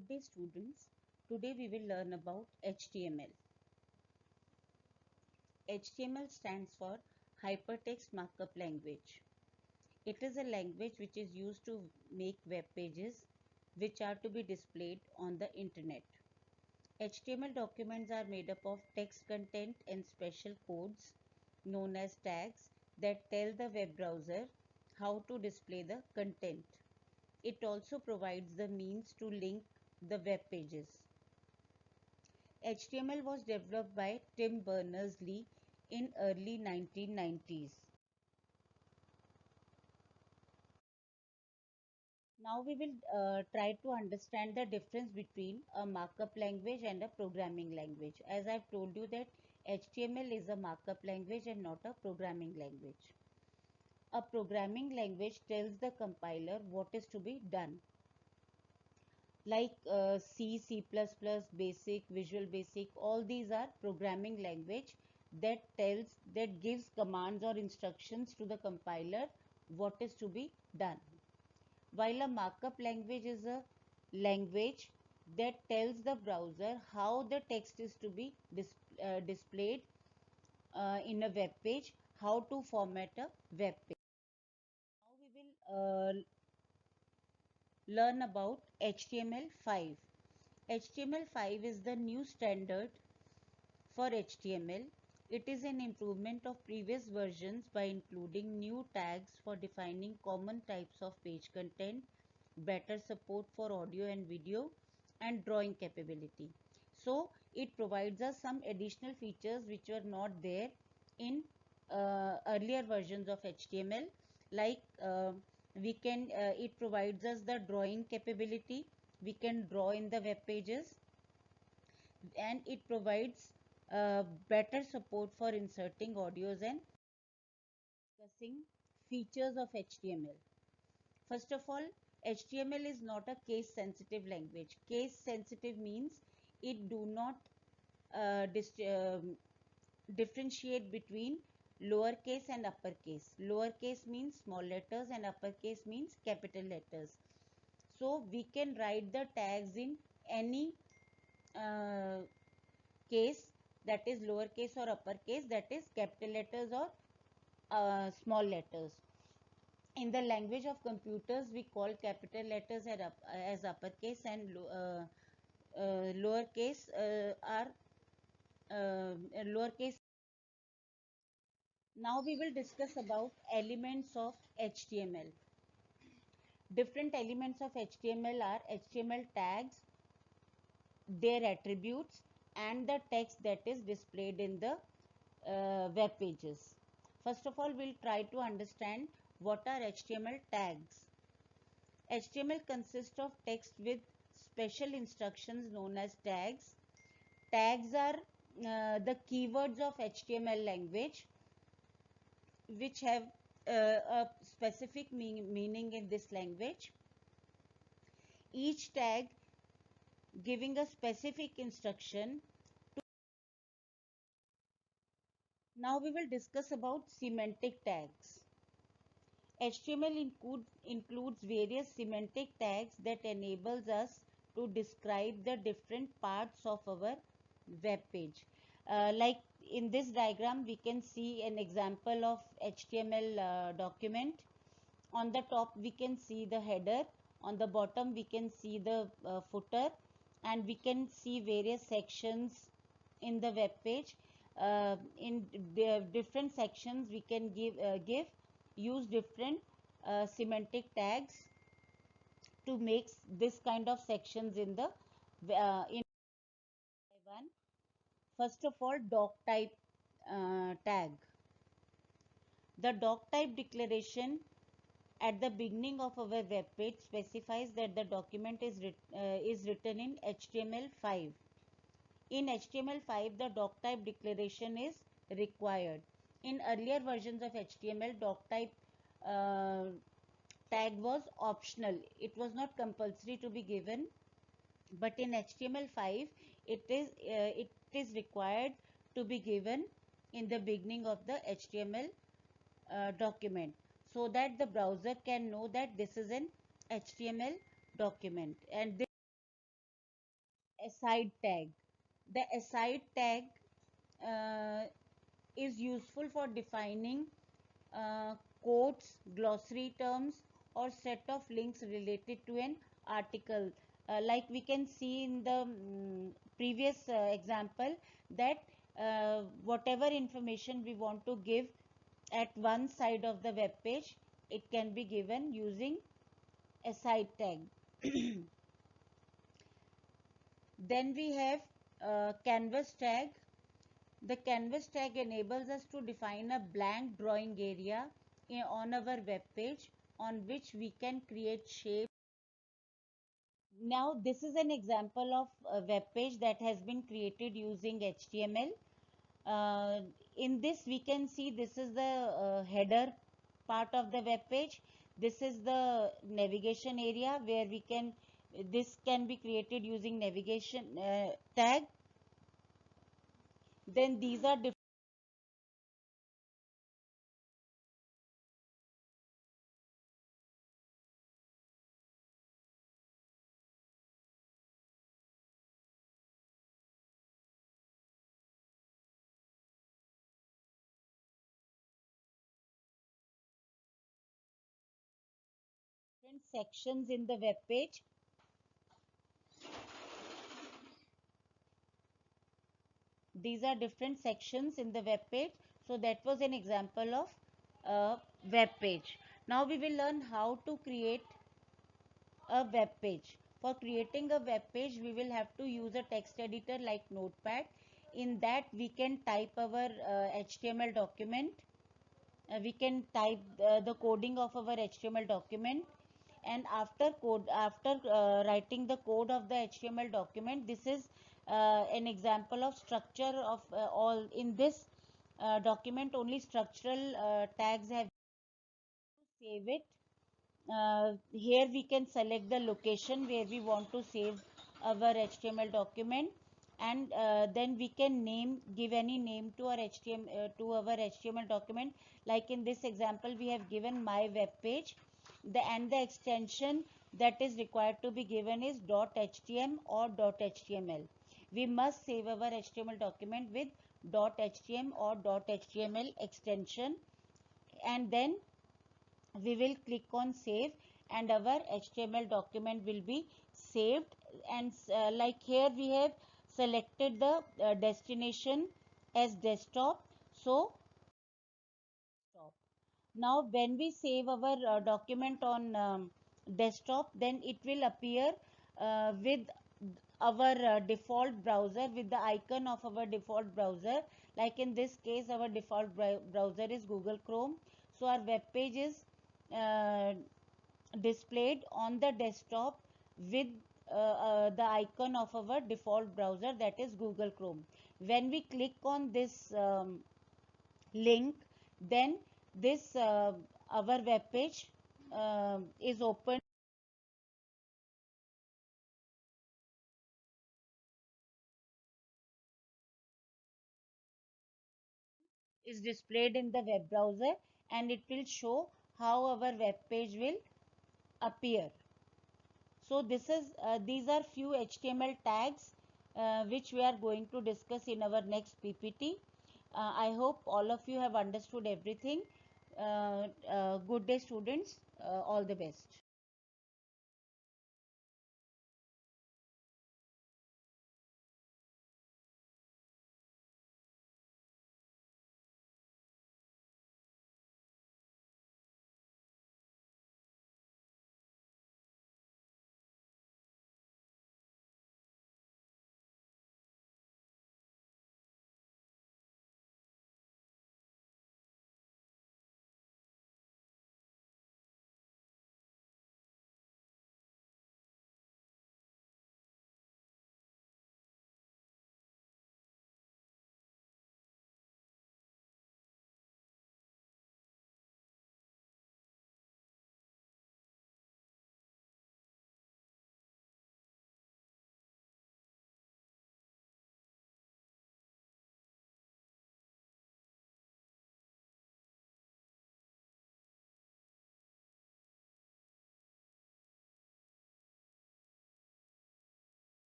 Good day students. Today we will learn about HTML. HTML stands for Hypertext Markup Language. It is a language which is used to make web pages which are to be displayed on the internet. HTML documents are made up of text content and special codes known as tags that tell the web browser how to display the content. It also provides the means to link the web pages. HTML was developed by Tim Berners-Lee in early 1990s. Now we will try to understand the difference between a markup language and a programming language. As I've told you that HTML is a markup language and not a programming language. A programming language tells the compiler what is to be done. Like C, C++, Basic, Visual Basic, all these are programming language that gives commands or instructions to the compiler what is to be done. While a markup language is a language that tells the browser how the text is to be displayed in a web page, how to format a web page. Now we will learn about HTML5. HTML5 is the new standard for HTML. It is an improvement of previous versions by including new tags for defining common types of page content, better support for audio and video, and drawing capability. So it provides us some additional features which were not there in earlier versions of HTML, like it provides us the drawing capability. We can draw in the web pages, and it provides better support for inserting audios and discussing features of HTML. First of all, HTML is not a case sensitive language. Case sensitive means it do not differentiate between lowercase and uppercase. Lowercase means small letters and uppercase means capital letters. So we can write the tags in any case, that is lowercase or uppercase, that is capital letters or small letters. In the language of computers, we call capital letters as uppercase and lowercase are lowercase. Now we will discuss about elements of HTML. Different elements of HTML are HTML tags, their attributes, and the text that is displayed in the web pages. First of all, we'll try to understand what are HTML tags. HTML consists of text with special instructions known as tags. Tags are the keywords of HTML language which have a specific meaning in this language. Each tag giving a specific instruction. Now we will discuss about semantic tags. HTML includes various semantic tags that enables us to describe the different parts of our web page. Like in this diagram, we can see an example of HTML document. On the top, we can see the header. On the bottom, we can see the footer, and we can see various sections in the web page. In the different sections, we can use different semantic tags to make this kind of sections in the in one. First of all, doc type tag. The doc type declaration at the beginning of our web page specifies that the document is written in HTML5. In HTML5, the doc type declaration is required. In earlier versions of HTML, doc type tag was optional. It was not compulsory to be given, but in HTML5, it is required to be given in the beginning of the HTML document, so that the browser can know that this is an HTML document, and this aside tag. The aside tag uh, is useful for defining uh, quotes, glossary terms, or set of links related to an article. Like we can see in the previous example that whatever information we want to give at one side of the web page, it can be given using aside tag. Then we have canvas tag. The canvas tag enables us to define a blank drawing area on our web page on which we can create shapes. Now, this is an example of a web page that has been created using HTML. Uh, in this, we can see this is the header part of the web page. This is the navigation area where we can, this can be created using navigation tag. Then these are different sections in the web page. These are different sections in the web page. So that was an example of a web page. Now we will learn how to create a web page. For creating a web page, we will have to use a text editor like Notepad. In that, we can type our HTML document. We can type the coding of our HTML document, and after writing the code of the HTML document, this is an example of structure of all. In this document, only structural tags have to save it. Here we can select the location where we want to save our HTML document, and then we can give any name to our HTML document. Like in this example, we have given my web page. And the extension that is required to be given is .htm or .html. We must save our HTML document with .htm or .html extension, and then we will click on save, and our HTML document will be saved. And like here we have selected the destination as desktop. So now when we save our document on desktop, then it will appear with our default browser, with the icon of our default browser. Like in this case, our default browser is Google Chrome. So our web page is uh, displayed on the desktop with the icon of our default browser, that is Google Chrome. When we click on this link, then this our web page is open, is displayed in the web browser, and it will show how our web page will appear. So these are few HTML tags which we are going to discuss in our next PPT. I hope all of you have understood everything. Good day, students. All the best.